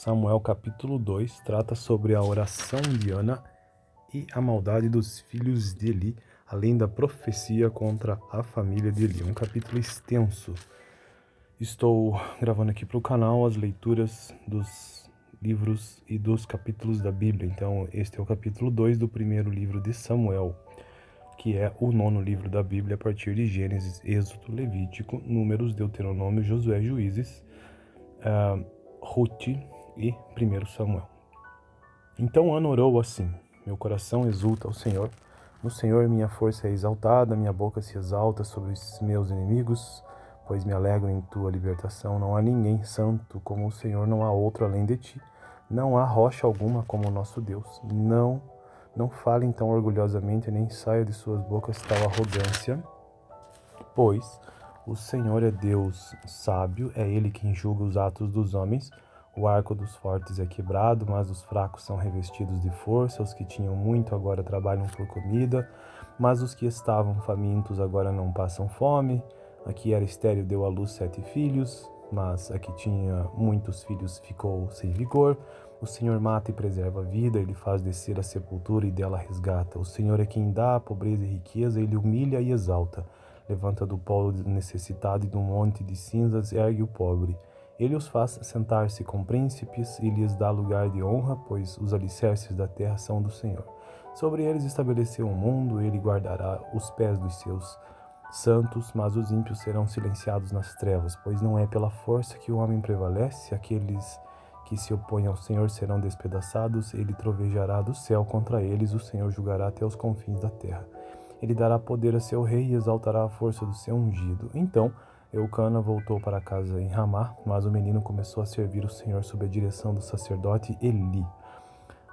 Samuel capítulo 2 trata sobre a oração de Ana e a maldade dos filhos de Eli, além da profecia contra a família de Eli. Um capítulo extenso. Estou gravando aqui para o canal as leituras dos livros e dos capítulos da Bíblia. Então, este é o capítulo 2 do primeiro livro de Samuel, que é o 9º livro da Bíblia a partir de Gênesis, Êxodo, Levítico, Números, Deuteronômio, Josué, Juízes, Ruth e 1 Samuel. Então Ana orou assim: meu coração exulta ao Senhor, no Senhor minha força é exaltada, minha boca se exalta sobre os meus inimigos, pois me alegro em tua libertação. Não há ninguém santo como o Senhor, não há outro além de ti, não há rocha alguma como o nosso Deus. Não falem tão orgulhosamente, nem saia de suas bocas tal arrogância, pois o Senhor é Deus sábio, é Ele quem julga os atos dos homens. O arco dos fortes é quebrado, mas os fracos são revestidos de força. Os que tinham muito agora trabalham por comida, mas os que estavam famintos agora não passam fome. A que era estéril deu à luz 7 filhos, mas a que tinha muitos filhos ficou sem vigor. O Senhor mata e preserva a vida, Ele faz descer a sepultura e dela resgata. O Senhor é quem dá a pobreza e riqueza, Ele humilha e exalta. Levanta do pó necessitado e do monte de cinzas ergue o pobre. Ele os faz sentar-se com príncipes e lhes dá lugar de honra, pois os alicerces da terra são do Senhor. Sobre eles estabeleceu o mundo, ele guardará os pés dos seus santos, mas os ímpios serão silenciados nas trevas, pois não é pela força que o homem prevalece. Aqueles que se opõem ao Senhor serão despedaçados, ele trovejará do céu contra eles, o Senhor julgará até os confins da terra. Ele dará poder a seu rei e exaltará a força do seu ungido. Então Eucana voltou para casa em Ramá, mas o menino começou a servir o Senhor sob a direção do sacerdote Eli.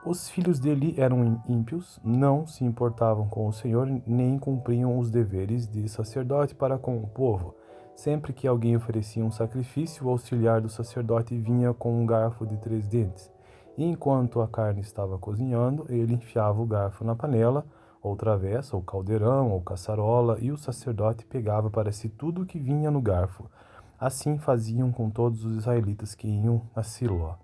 Os filhos de Eli eram ímpios, não se importavam com o Senhor, nem cumpriam os deveres de sacerdote para com o povo. Sempre que alguém oferecia um sacrifício, o auxiliar do sacerdote vinha com um garfo de 3 dentes. E enquanto a carne estava cozinhando, ele enfiava o garfo na panela, ou travessa, ou caldeirão, ou caçarola, e o sacerdote pegava para si tudo o que vinha no garfo. Assim faziam com todos os israelitas que iam a Siló.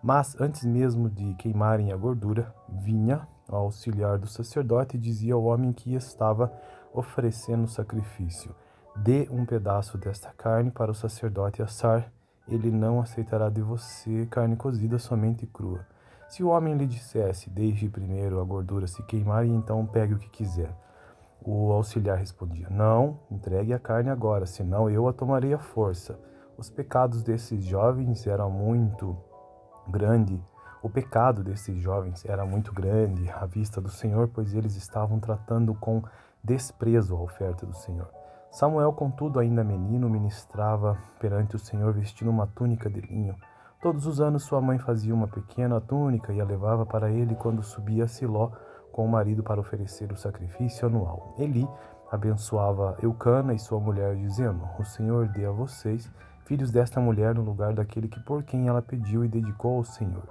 Mas antes mesmo de queimarem a gordura, vinha ao auxiliar do sacerdote e dizia ao homem que estava oferecendo o sacrifício: dê um pedaço desta carne para o sacerdote assar, ele não aceitará de você carne cozida, somente crua. Se o homem lhe dissesse: deixe primeiro a gordura se queimar e então pegue o que quiser, o auxiliar respondia: não, entregue a carne agora, senão eu a tomarei à força. Os pecados desses jovens eram muito grande. O pecado desses jovens era muito grande à vista do Senhor, pois eles estavam tratando com desprezo a oferta do Senhor. Samuel, contudo, ainda menino, ministrava perante o Senhor vestindo uma túnica de linho. Todos os anos sua mãe fazia uma pequena túnica e a levava para ele quando subia a Siló com o marido para oferecer o sacrifício anual. Eli abençoava Eucana e sua mulher, dizendo: o Senhor dê a vocês filhos desta mulher no lugar daquele que por quem ela pediu e dedicou ao Senhor.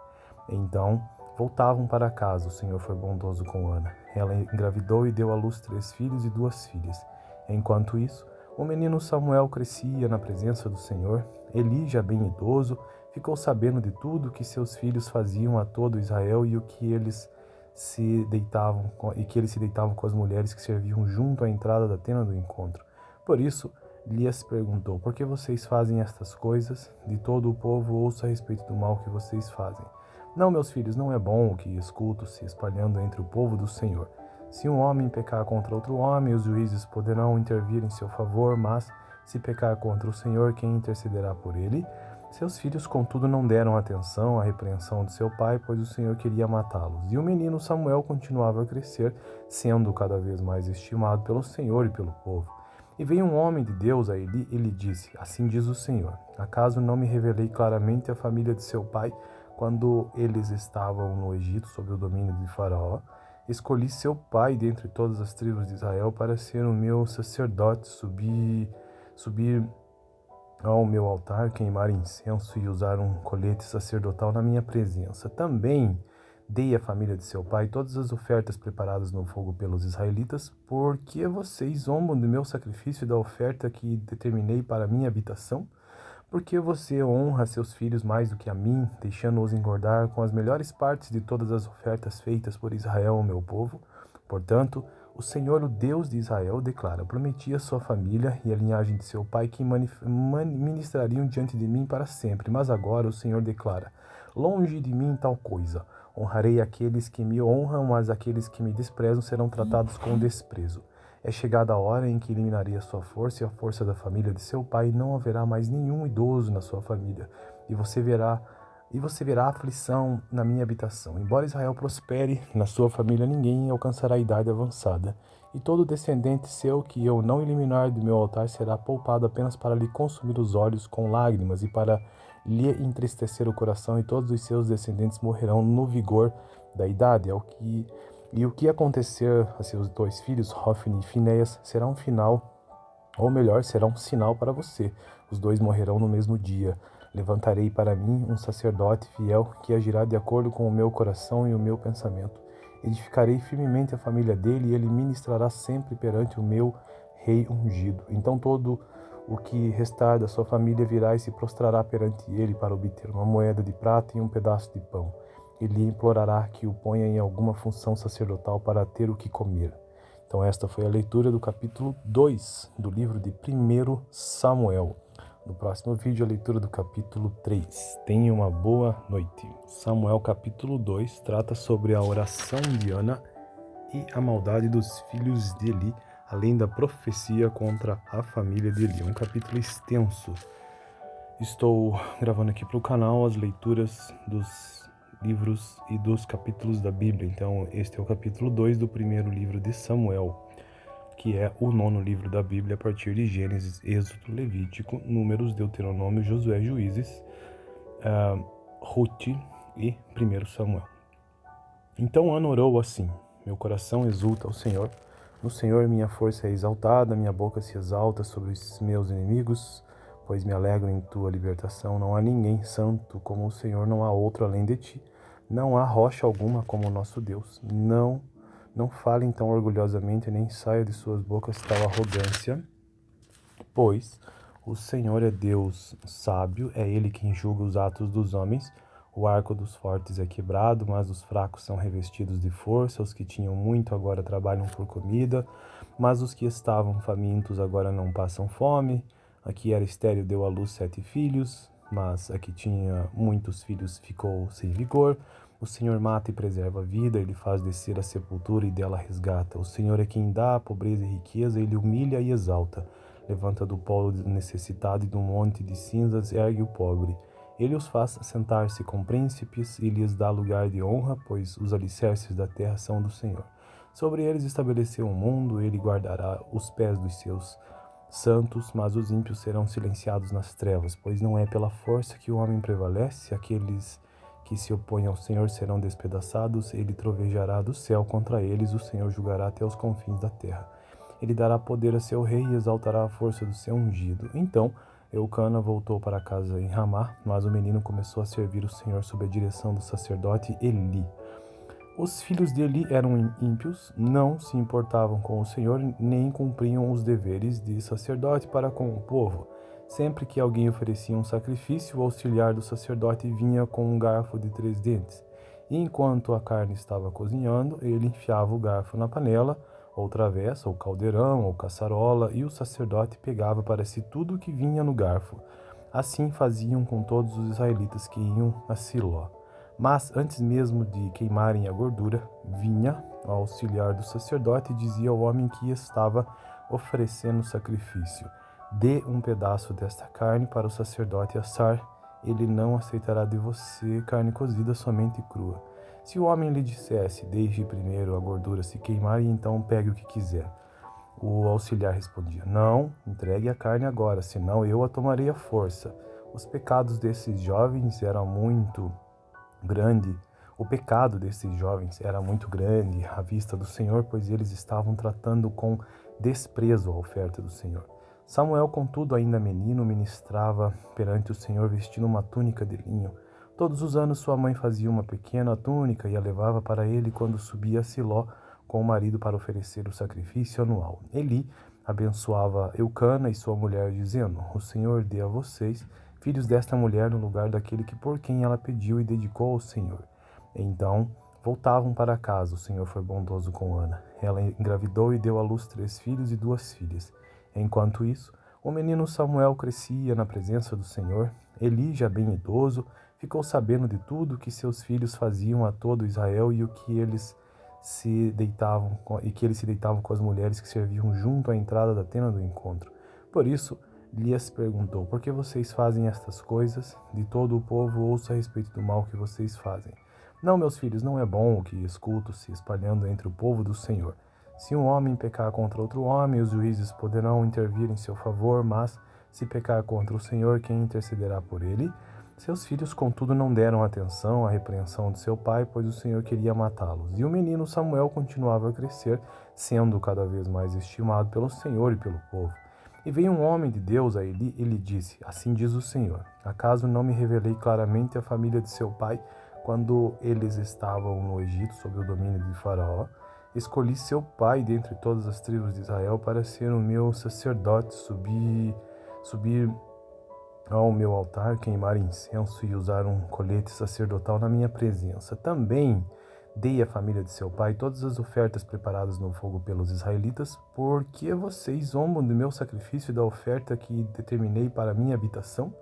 Então voltavam para casa. O Senhor foi bondoso com Ana. Ela engravidou e deu à luz 3 filhos e 2 filhas. Enquanto isso, o menino Samuel crescia na presença do Senhor. Eli, já bem idoso, ficou sabendo de tudo o que seus filhos faziam a todo Israel e que eles se deitavam com as mulheres que serviam junto à entrada da tenda do encontro. Por isso, lhes perguntou: por que vocês fazem estas coisas? De todo o povo ouço a respeito do mal que vocês fazem. Não, meus filhos, não é bom o que escuto se espalhando entre o povo do Senhor. Se um homem pecar contra outro homem, os juízes poderão intervir em seu favor, mas se pecar contra o Senhor, quem intercederá por ele? Seus filhos, contudo, não deram atenção à repreensão de seu pai, pois o Senhor queria matá-los. E o menino Samuel continuava a crescer, sendo cada vez mais estimado pelo Senhor e pelo povo. E veio um homem de Deus a Eli e lhe disse: assim diz o Senhor, acaso não me revelei claramente à família de seu pai, quando eles estavam no Egito, sob o domínio de Faraó? Escolhi seu pai dentre todas as tribos de Israel para ser o meu sacerdote, subir ao meu altar, queimar incenso e usar um colete sacerdotal na minha presença. Também dei à família de seu pai todas as ofertas preparadas no fogo pelos israelitas, porque vocês zombam do meu sacrifício e da oferta que determinei para a minha habitação? Por que você honra seus filhos mais do que a mim, deixando-os engordar com as melhores partes de todas as ofertas feitas por Israel, o meu povo? Portanto, o Senhor, o Deus de Israel, declara: prometi a sua família e a linhagem de seu pai que ministrariam diante de mim para sempre. Mas agora o Senhor declara: longe de mim tal coisa. Honrarei aqueles que me honram, mas aqueles que me desprezam serão tratados com desprezo. É chegada a hora em que eliminarei a sua força e a força da família de seu pai, e não haverá mais nenhum idoso na sua família, e você verá aflição na minha habitação. Embora Israel prospere, na sua família ninguém alcançará a idade avançada. E todo descendente seu que eu não eliminar do meu altar será poupado apenas para lhe consumir os olhos com lágrimas e para lhe entristecer o coração, e todos os seus descendentes morrerão no vigor da idade. E o que acontecer a seus dois filhos, Hofni e Finéias, será um final, ou melhor, será um sinal para você. Os dois morrerão no mesmo dia. Levantarei para mim um sacerdote fiel que agirá de acordo com o meu coração e o meu pensamento. Edificarei firmemente a família dele e ele ministrará sempre perante o meu rei ungido. Então todo o que restar da sua família virá e se prostrará perante ele para obter uma moeda de prata e um pedaço de pão. Ele implorará que o ponha em alguma função sacerdotal para ter o que comer. Então esta foi a leitura do capítulo 2 do livro de 1 Samuel. No próximo vídeo, a leitura do capítulo 3. Tenha uma boa noite. Samuel capítulo 2 trata sobre a oração de Ana e a maldade dos filhos de Eli, além da profecia contra a família de Eli. Um capítulo extenso. Estou gravando aqui para o canal as leituras dos livros e dos capítulos da Bíblia. Então, este é o capítulo 2 do primeiro livro de Samuel, que é o 9º livro da Bíblia a partir de Gênesis, Êxodo, Levítico, Números, Deuteronômio, Josué, Juízes, Ruth e 1 Samuel. Então Ana orou assim: meu coração exulta ao Senhor, no Senhor minha força é exaltada, minha boca se exalta sobre os meus inimigos, pois me alegro em tua libertação. Não há ninguém santo como o Senhor, não há outro além de ti. Não há rocha alguma como o nosso Deus. Não falem tão orgulhosamente, nem saia de suas bocas tal arrogância, pois o Senhor é Deus sábio, é Ele quem julga os atos dos homens. O arco dos fortes é quebrado, mas os fracos são revestidos de força. Os que tinham muito agora trabalham por comida, mas os que estavam famintos agora não passam fome. A que era estéril deu à luz 7 filhos, mas a que tinha muitos filhos ficou sem vigor. O Senhor mata e preserva a vida, Ele faz descer a sepultura e dela resgata. O Senhor é quem dá a pobreza e riqueza, Ele humilha e exalta. Levanta do pó o necessitado e do monte de cinzas ergue o pobre. Ele os faz sentar-se com príncipes e lhes dá lugar de honra, pois os alicerces da terra são do Senhor. Sobre eles estabeleceu um mundo, Ele guardará os pés dos seus santos, mas os ímpios serão silenciados nas trevas, pois não é pela força que o homem prevalece. Aqueles que se opõem ao Senhor serão despedaçados, Ele trovejará do céu contra eles, o Senhor julgará até os confins da terra. Ele dará poder a seu rei e exaltará a força do seu ungido. Então Eucana voltou para casa em Ramá, mas o menino começou a servir o Senhor sob a direção do sacerdote Eli. Os filhos de Eli eram ímpios, não se importavam com o Senhor, nem cumpriam os deveres de sacerdote para com o povo. Sempre que alguém oferecia um sacrifício, o auxiliar do sacerdote vinha com um garfo de 3 dentes. E enquanto a carne estava cozinhando, ele enfiava o garfo na panela, ou travessa, ou caldeirão, ou caçarola, e o sacerdote pegava para si tudo o que vinha no garfo. Assim faziam com todos os israelitas que iam a Siló. Mas antes mesmo de queimarem a gordura, vinha o auxiliar do sacerdote e dizia ao homem que estava oferecendo o sacrifício: dê um pedaço desta carne para o sacerdote assar. Ele não aceitará de você carne cozida, somente crua. Se o homem lhe dissesse: deixe primeiro a gordura se queimar e então pegue o que quiser, o auxiliar respondia: não, entregue a carne agora, senão eu a tomarei à força. Os pecados desses jovens eram muito grande. O pecado desses jovens era muito grande à vista do Senhor, pois eles estavam tratando com desprezo a oferta do Senhor. Samuel, contudo, ainda menino, ministrava perante o Senhor vestindo uma túnica de linho. Todos os anos sua mãe fazia uma pequena túnica e a levava para ele quando subia a Siló com o marido para oferecer o sacrifício anual. Eli abençoava Eucana e sua mulher, dizendo: o Senhor dê a vocês filhos desta mulher no lugar daquele que por quem ela pediu e dedicou ao Senhor. Então voltavam para casa. O Senhor foi bondoso com Ana. Ela engravidou e deu à luz 3 filhos e 2 filhas. Enquanto isso, o menino Samuel crescia na presença do Senhor. Eli, já bem idoso, ficou sabendo de tudo o que seus filhos faziam a todo Israel e que eles se deitavam com as mulheres que serviam junto à entrada da tenda do encontro. Por isso, lhes perguntou: por que vocês fazem estas coisas? De todo o povo ouço a respeito do mal que vocês fazem. Não, meus filhos, não é bom o que escuto se espalhando entre o povo do Senhor. Se um homem pecar contra outro homem, os juízes poderão intervir em seu favor, mas se pecar contra o Senhor, quem intercederá por ele? Seus filhos, contudo, não deram atenção à repreensão de seu pai, pois o Senhor queria matá-los. E o menino Samuel continuava a crescer, sendo cada vez mais estimado pelo Senhor e pelo povo. E veio um homem de Deus a Eli e lhe disse: assim diz o Senhor, acaso não me revelei claramente à família de seu pai, quando eles estavam no Egito sob o domínio de Faraó? Escolhi seu pai dentre todas as tribos de Israel para ser o meu sacerdote, subir ao meu altar, queimar incenso e usar um colete sacerdotal na minha presença. Também dei à família de seu pai todas as ofertas preparadas no fogo pelos israelitas, porque vocês zombam do meu sacrifício e da oferta que determinei para a minha habitação?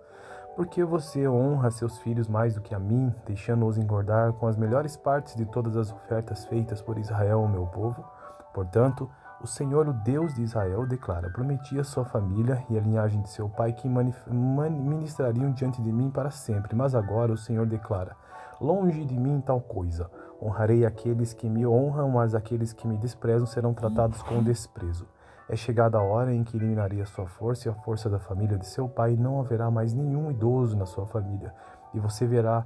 Porque você honra seus filhos mais do que a mim, deixando-os engordar com as melhores partes de todas as ofertas feitas por Israel, o meu povo? Portanto, o Senhor, o Deus de Israel, declara: prometi a sua família e a linhagem de seu pai que ministrariam diante de mim para sempre. Mas agora o Senhor declara: longe de mim tal coisa. Honrarei aqueles que me honram, mas aqueles que me desprezam serão tratados com desprezo. É chegada a hora em que eliminarei a sua força e a força da família de seu pai, e não haverá mais nenhum idoso na sua família, e você verá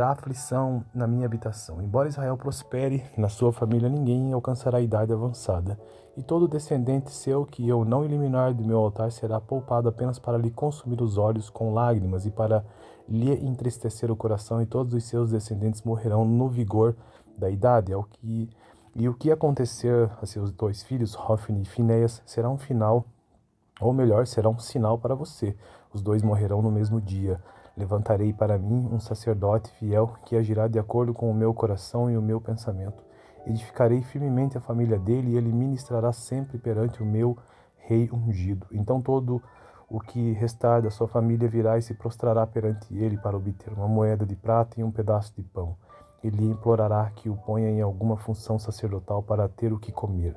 aflição na minha habitação. Embora Israel prospere, na sua família ninguém alcançará a idade avançada, e todo descendente seu que eu não eliminar do meu altar será poupado apenas para lhe consumir os olhos com lágrimas e para lhe entristecer o coração, e todos os seus descendentes morrerão no vigor da idade. E o que acontecer a seus 2 filhos, Hofni e Finéias, será um final, ou melhor, será um sinal para você. Os 2 morrerão no mesmo dia. Levantarei para mim um sacerdote fiel que agirá de acordo com o meu coração e o meu pensamento. Edificarei firmemente a família dele e ele ministrará sempre perante o meu rei ungido. Então todo o que restar da sua família virá e se prostrará perante ele para obter uma moeda de prata e um pedaço de pão. Ele implorará que o ponha em alguma função sacerdotal para ter o que comer.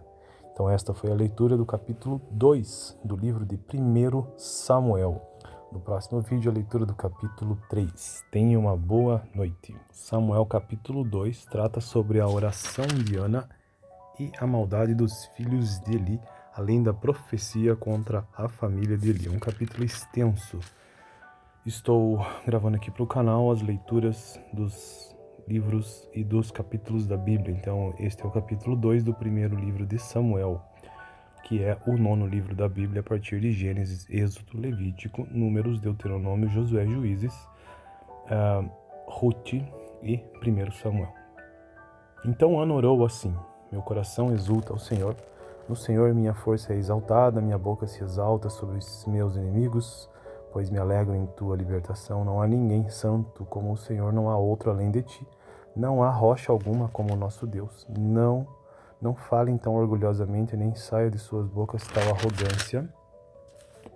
Então esta foi a leitura do capítulo 2 do livro de 1 Samuel. No próximo vídeo, a leitura do capítulo 3. Tenha uma boa noite. Samuel capítulo 2 trata sobre a oração de Ana e a maldade dos filhos de Eli, além da profecia contra a família de Eli. Um capítulo extenso. Estou gravando aqui para o canal as leituras dos livros e dos capítulos da Bíblia. Então, este é o capítulo 2 do primeiro livro de Samuel, que é o 9º livro da Bíblia, a partir de Gênesis, Êxodo, Levítico, Números, Deuteronômio, Josué, Juízes, Ruth e 1 Samuel. Então Ana orou assim: meu coração exulta ao Senhor, no Senhor minha força é exaltada, minha boca se exalta sobre os meus inimigos, pois me alegro em tua libertação. Não há ninguém santo como o Senhor, não há outro além de ti. Não há rocha alguma como o nosso Deus. Não falem tão orgulhosamente, nem saia de suas bocas tal arrogância,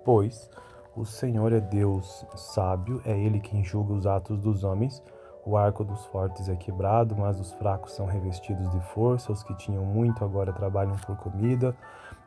pois o Senhor é Deus sábio, é Ele quem julga os atos dos homens. O arco dos fortes é quebrado, mas os fracos são revestidos de força. Os que tinham muito agora trabalham por comida,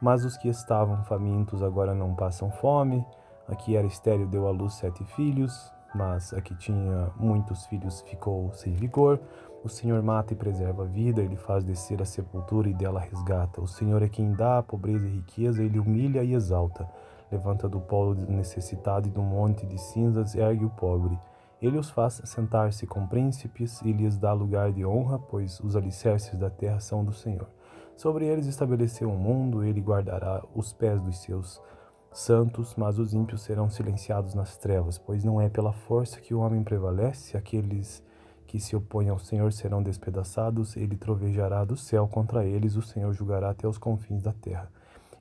mas os que estavam famintos agora não passam fome. A que era estéril deu à luz 7 filhos, mas a que tinha muitos filhos ficou sem vigor. O Senhor mata e preserva a vida, Ele faz descer a sepultura e dela resgata. O Senhor é quem dá a pobreza e riqueza, Ele humilha e exalta. Levanta do pó do necessitado e do monte de cinzas ergue o pobre. Ele os faz sentar-se com príncipes e lhes dá lugar de honra, pois os alicerces da terra são do Senhor. Sobre eles estabeleceu o mundo, Ele guardará os pés dos seus santos, mas os ímpios serão silenciados nas trevas, pois não é pela força que o homem prevalece. Aqueles que se opõem ao Senhor serão despedaçados. Ele trovejará do céu contra eles, o Senhor julgará até os confins da terra.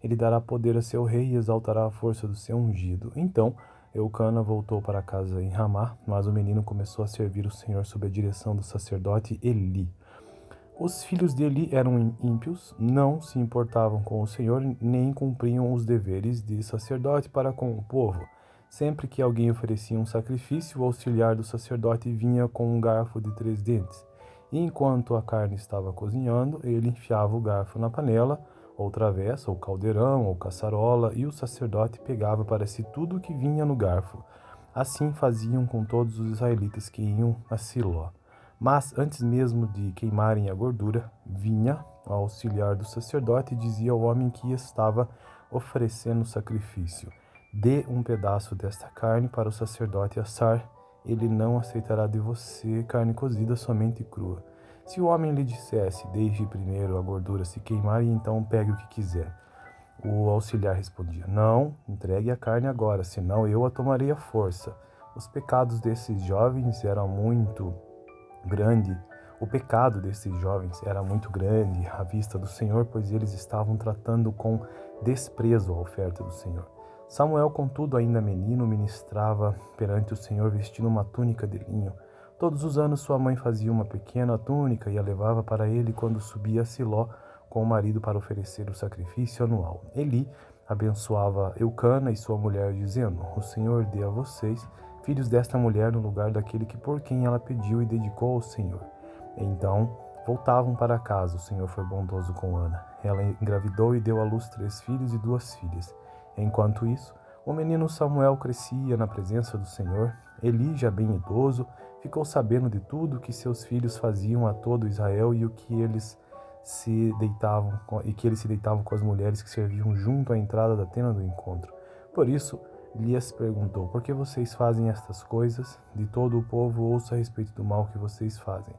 Ele dará poder a seu rei e exaltará a força do seu ungido. Então Eucana voltou para casa em Ramá, mas o menino começou a servir o Senhor sob a direção do sacerdote Eli. Os filhos de Eli eram ímpios, não se importavam com o Senhor, nem cumpriam os deveres de sacerdote para com o povo. Sempre que alguém oferecia um sacrifício, o auxiliar do sacerdote vinha com um garfo de 3 dentes. E enquanto a carne estava cozinhando, ele enfiava o garfo na panela, ou travessa, ou caldeirão, ou caçarola, e o sacerdote pegava para si tudo o que vinha no garfo. Assim faziam com todos os israelitas que iam a Siló. Mas, antes mesmo de queimarem a gordura, vinha o auxiliar do sacerdote e dizia ao homem que estava oferecendo o sacrifício: dê um pedaço desta carne para o sacerdote assar. Ele não aceitará de você carne cozida, somente crua. Se o homem lhe dissesse: deixe primeiro a gordura se queimar e então pegue o que quiser. O auxiliar respondia: não, entregue a carne agora, senão eu a tomarei à força. Os pecados desses jovens eram muito grande. O pecado desses jovens era muito grande à vista do Senhor, pois eles estavam tratando com desprezo a oferta do Senhor. Samuel, contudo, ainda menino, ministrava perante o Senhor vestindo uma túnica de linho. Todos os anos sua mãe fazia uma pequena túnica e a levava para ele quando subia a Siló com o marido para oferecer o sacrifício anual. Eli abençoava Eucana e sua mulher, dizendo: o Senhor dê a vocês filhos desta mulher no lugar daquele que por quem ela pediu e dedicou ao Senhor. Então voltavam para casa. O Senhor foi bondoso com Ana. Ela engravidou e deu à luz 3 filhos e 2 filhas. Enquanto isso, o menino Samuel crescia na presença do Senhor. Eli, já bem idoso, ficou sabendo de tudo o que seus filhos faziam a todo Israel e que eles se deitavam com as mulheres que serviam junto à entrada da tenda do encontro. Por isso, lhes perguntou: por que vocês fazem estas coisas? De todo o povo ouço a respeito do mal que vocês fazem.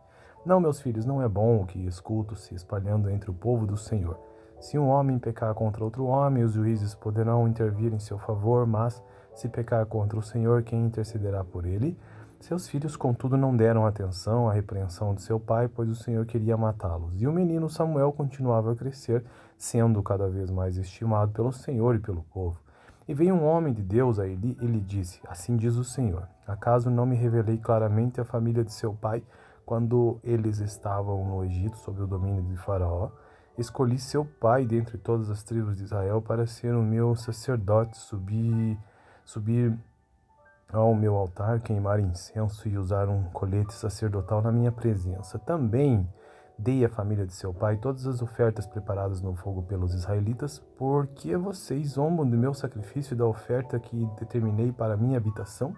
Não, meus filhos, não é bom o que escuto se espalhando entre o povo do Senhor. Se um homem pecar contra outro homem, os juízes poderão intervir em seu favor, mas se pecar contra o Senhor, quem intercederá por ele? Seus filhos, contudo, não deram atenção à repreensão de seu pai, pois o Senhor queria matá-los. E o menino Samuel continuava a crescer, sendo cada vez mais estimado pelo Senhor e pelo povo. E veio um homem de Deus a Eli e lhe disse: assim diz o Senhor, acaso não me revelei claramente à família de seu pai, quando eles estavam no Egito, sob o domínio de Faraó? Escolhi seu pai dentre todas as tribos de Israel para ser o meu sacerdote, subir ao meu altar, queimar incenso e usar um colete sacerdotal na minha presença. Também dei à família de seu pai todas as ofertas preparadas no fogo pelos israelitas, porque vocês zombam do meu sacrifício e da oferta que determinei para minha habitação?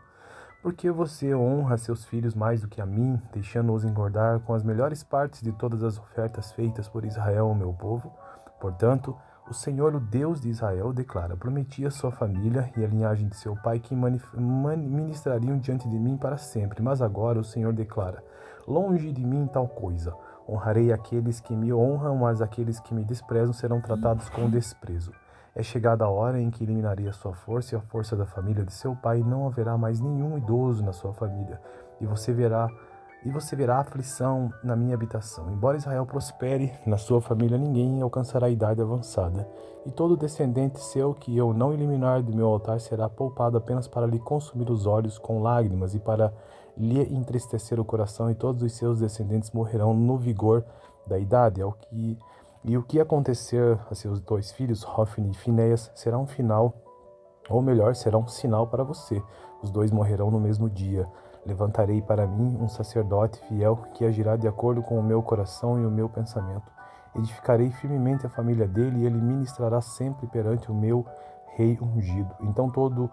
Porque você honra seus filhos mais do que a mim, deixando-os engordar com as melhores partes de todas as ofertas feitas por Israel, o meu povo? Portanto, o Senhor, o Deus de Israel, declara: prometi a sua família e a linhagem de seu pai que ministrariam diante de mim para sempre. Mas agora o Senhor declara: longe de mim tal coisa. Honrarei aqueles que me honram, mas aqueles que me desprezam serão tratados com desprezo. É chegada a hora em que eliminarei a sua força e a força da família de seu pai, e não haverá mais nenhum idoso na sua família, e você verá aflição na minha habitação. Embora Israel prospere, na sua família ninguém alcançará a idade avançada. E todo descendente seu que eu não eliminar do meu altar será poupado apenas para lhe consumir os olhos com lágrimas e para lhe entristecer o coração, e todos os seus descendentes morrerão no vigor da idade. E o que acontecer a seus 2 filhos, Hofni e Finéias, será um final, ou melhor, será um sinal para você. Os 2 morrerão no mesmo dia. Levantarei para mim um sacerdote fiel que agirá de acordo com o meu coração e o meu pensamento. Edificarei firmemente a família dele e ele ministrará sempre perante o meu rei ungido. Então todo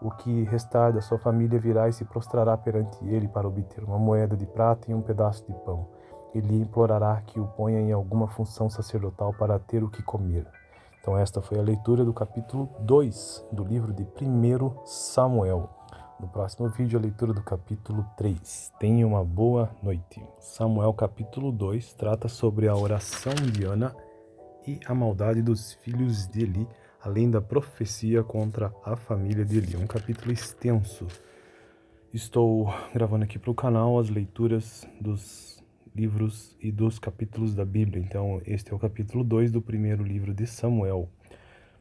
o que restar da sua família virá e se prostrará perante ele para obter uma moeda de prata e um pedaço de pão. Ele implorará que o ponha em alguma função sacerdotal para ter o que comer. Então esta foi a leitura do capítulo 2 do livro de 1 Samuel. No próximo vídeo, a leitura do capítulo 3. Tenha uma boa noite. Samuel capítulo 2 trata sobre a oração de Ana e a maldade dos filhos de Eli, além da profecia contra a família de Eli. Um capítulo extenso. Estou gravando aqui para o canal as leituras dos livros e dos capítulos da Bíblia. Então, este é o capítulo 2 do primeiro livro de Samuel.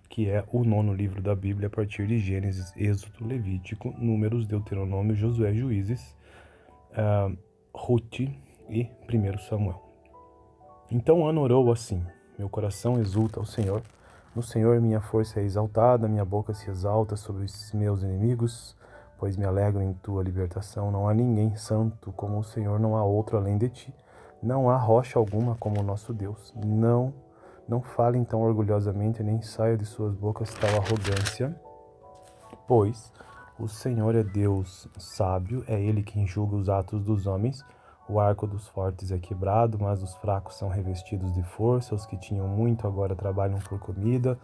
que é o 9º livro da Bíblia, a partir de Gênesis, Êxodo, Levítico, Números, Deuteronômio, Josué, Juízes, Ruth e 1 Samuel. Então Ana orou assim: meu coração exulta ao Senhor, no Senhor minha força é exaltada, minha boca se exalta sobre os meus inimigos, pois me alegro em tua libertação. Não há ninguém santo como o Senhor, não há outro além de ti. Não há rocha alguma como o nosso Deus. Não falem tão orgulhosamente, nem saia de suas bocas tal arrogância, pois o Senhor é Deus sábio, é Ele quem julga os atos dos homens. O arco dos fortes é quebrado, mas os fracos são revestidos de força. Os que tinham muito agora trabalham por comida,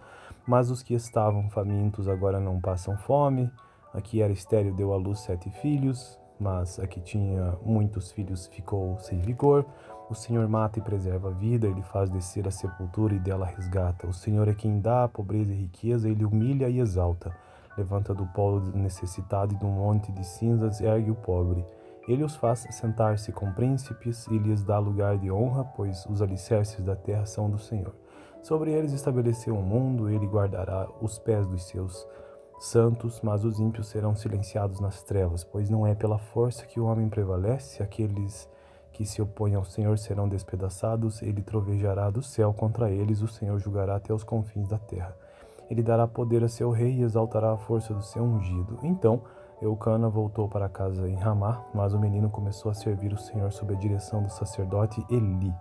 mas os que estavam famintos agora não passam fome. A que era estéril deu à luz 7 filhos, mas a que tinha muitos filhos ficou sem vigor. O Senhor mata e preserva a vida, Ele faz descer a sepultura e dela resgata. O Senhor é quem dá a pobreza e riqueza, Ele humilha e exalta. Levanta do pó necessitado e do monte de cinzas ergue o pobre. Ele os faz sentar-se com príncipes e lhes dá lugar de honra, pois os alicerces da terra são do Senhor. Sobre eles estabeleceu o mundo, Ele guardará os pés dos seus santos, mas os ímpios serão silenciados nas trevas, pois não é pela força que o homem prevalece. Aqueles que se opõem ao Senhor serão despedaçados, Ele trovejará do céu contra eles, o Senhor julgará até os confins da terra. Ele dará poder a seu rei e exaltará a força do seu ungido. Então Eucana voltou para casa em Ramá, mas o menino começou a servir o Senhor sob a direção do sacerdote Eli.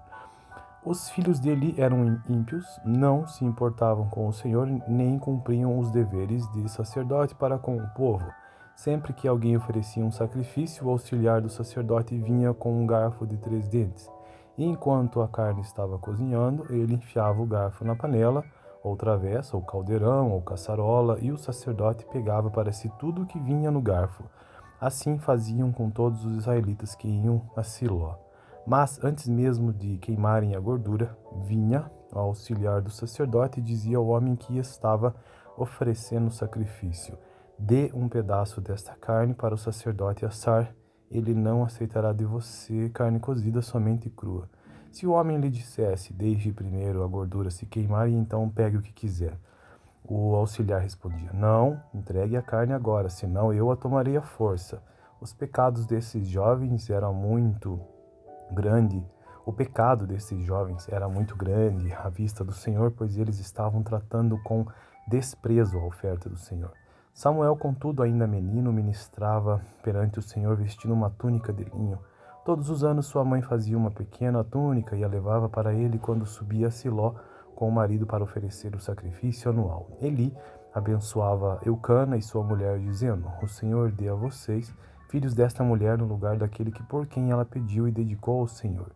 Os filhos de Eli eram ímpios, não se importavam com o Senhor, nem cumpriam os deveres de sacerdote para com o povo. Sempre que alguém oferecia um sacrifício, o auxiliar do sacerdote vinha com um garfo de 3 dentes. E enquanto a carne estava cozinhando, ele enfiava o garfo na panela, ou travessa, ou caldeirão, ou caçarola, e o sacerdote pegava para si tudo o que vinha no garfo. Assim faziam com todos os israelitas que iam a Siló. Mas antes mesmo de queimarem a gordura, vinha ao auxiliar do sacerdote e dizia ao homem que estava oferecendo o sacrifício: dê um pedaço desta carne para o sacerdote assar, ele não aceitará de você carne cozida, somente crua. Se o homem lhe dissesse: deixe primeiro a gordura se queimar e então pegue o que quiser, o auxiliar respondia: não, entregue a carne agora, senão eu a tomarei à força. Os pecados desses jovens eram muito grande. O pecado desses jovens era muito grande à vista do Senhor, pois eles estavam tratando com desprezo a oferta do Senhor. Samuel, contudo, ainda menino, ministrava perante o Senhor vestindo uma túnica de linho. Todos os anos sua mãe fazia uma pequena túnica e a levava para ele quando subia a Siló com o marido para oferecer o sacrifício anual. Eli abençoava Eucana e sua mulher, dizendo: o Senhor dê a vocês filhos desta mulher no lugar daquele que por quem ela pediu e dedicou ao Senhor.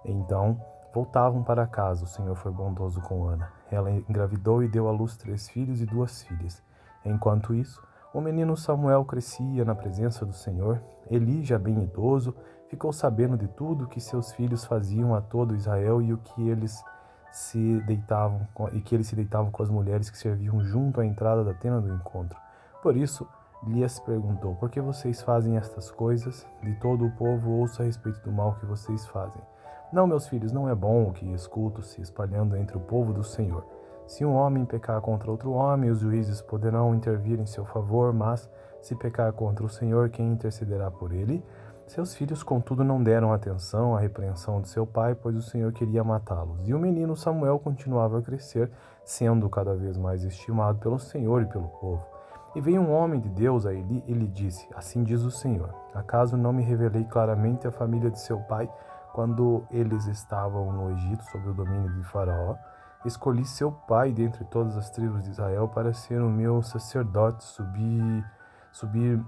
Então voltavam para casa. O Senhor foi bondoso com Ana. Ela engravidou e deu à luz 3 filhos e 2 filhas. Enquanto isso, o menino Samuel crescia na presença do Senhor. Eli, já bem idoso, ficou sabendo de tudo o que seus filhos faziam a todo Israel e que eles se deitavam com as mulheres que serviam junto à entrada da tenda do encontro. Por isso, lhes perguntou: por que vocês fazem estas coisas? De todo o povo ouço a respeito do mal que vocês fazem. Não, meus filhos, não é bom o que escuto se espalhando entre o povo do Senhor. Se um homem pecar contra outro homem, os juízes poderão intervir em seu favor, mas se pecar contra o Senhor, quem intercederá por ele? Seus filhos, contudo, não deram atenção à repreensão de seu pai, pois o Senhor queria matá-los. E o menino Samuel continuava a crescer, sendo cada vez mais estimado pelo Senhor e pelo povo. E veio um homem de Deus a Eli e lhe disse: assim diz o Senhor, acaso não me revelei claramente à família de seu pai, quando eles estavam no Egito, sob o domínio de Faraó? Escolhi seu pai dentre todas as tribos de Israel para ser o meu sacerdote, subir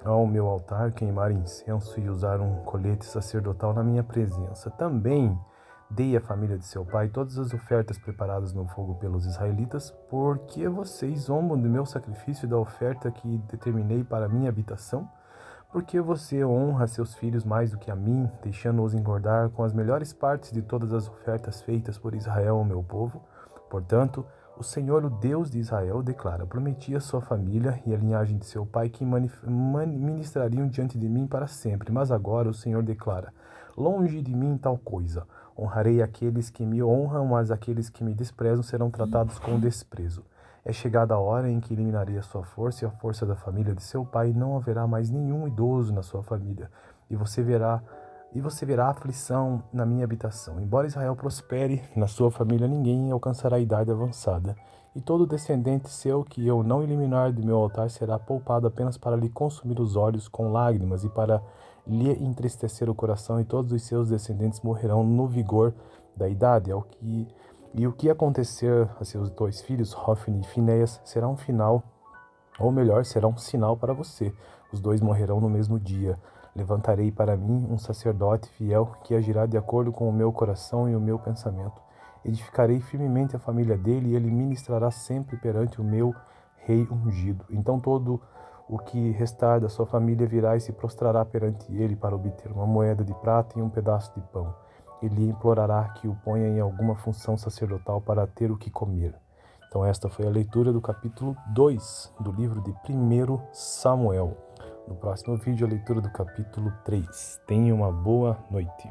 ao meu altar, queimar incenso e usar um colete sacerdotal na minha presença. Também dei à família de seu pai todas as ofertas preparadas no fogo pelos israelitas, porque vocês zombam do meu sacrifício e da oferta que determinei para a minha habitação? Porque você honra seus filhos mais do que a mim, deixando-os engordar com as melhores partes de todas as ofertas feitas por Israel, o meu povo? Portanto, o Senhor, o Deus de Israel, declara: prometi a sua família e a linhagem de seu pai que ministrariam diante de mim para sempre. Mas agora o Senhor declara: longe de mim tal coisa. Honrarei aqueles que me honram, mas aqueles que me desprezam serão tratados com desprezo. É chegada a hora em que eliminarei a sua força e a força da família de seu pai, e não haverá mais nenhum idoso na sua família, e você verá aflição na minha habitação. Embora Israel prospere, na sua família ninguém alcançará a idade avançada. E todo descendente seu que eu não eliminar do meu altar será poupado apenas para lhe consumir os olhos com lágrimas e para lhe entristecer o coração, e todos os seus descendentes morrerão no vigor da idade. E o que acontecer a seus dois filhos, Hofni e Finéias, será um final, ou melhor, será um sinal para você. Os dois morrerão no mesmo dia. Levantarei para mim um sacerdote fiel que agirá de acordo com o meu coração e o meu pensamento. Edificarei firmemente a família dele, e ele ministrará sempre perante o meu rei ungido. Então todo o que restar da sua família virá e se prostrará perante ele para obter uma moeda de prata e um pedaço de pão. Ele implorará que o ponha em alguma função sacerdotal para ter o que comer. Então esta foi a leitura do capítulo 2 do livro de 1 Samuel. No próximo vídeo, a leitura do capítulo 3. Tenha uma boa noite.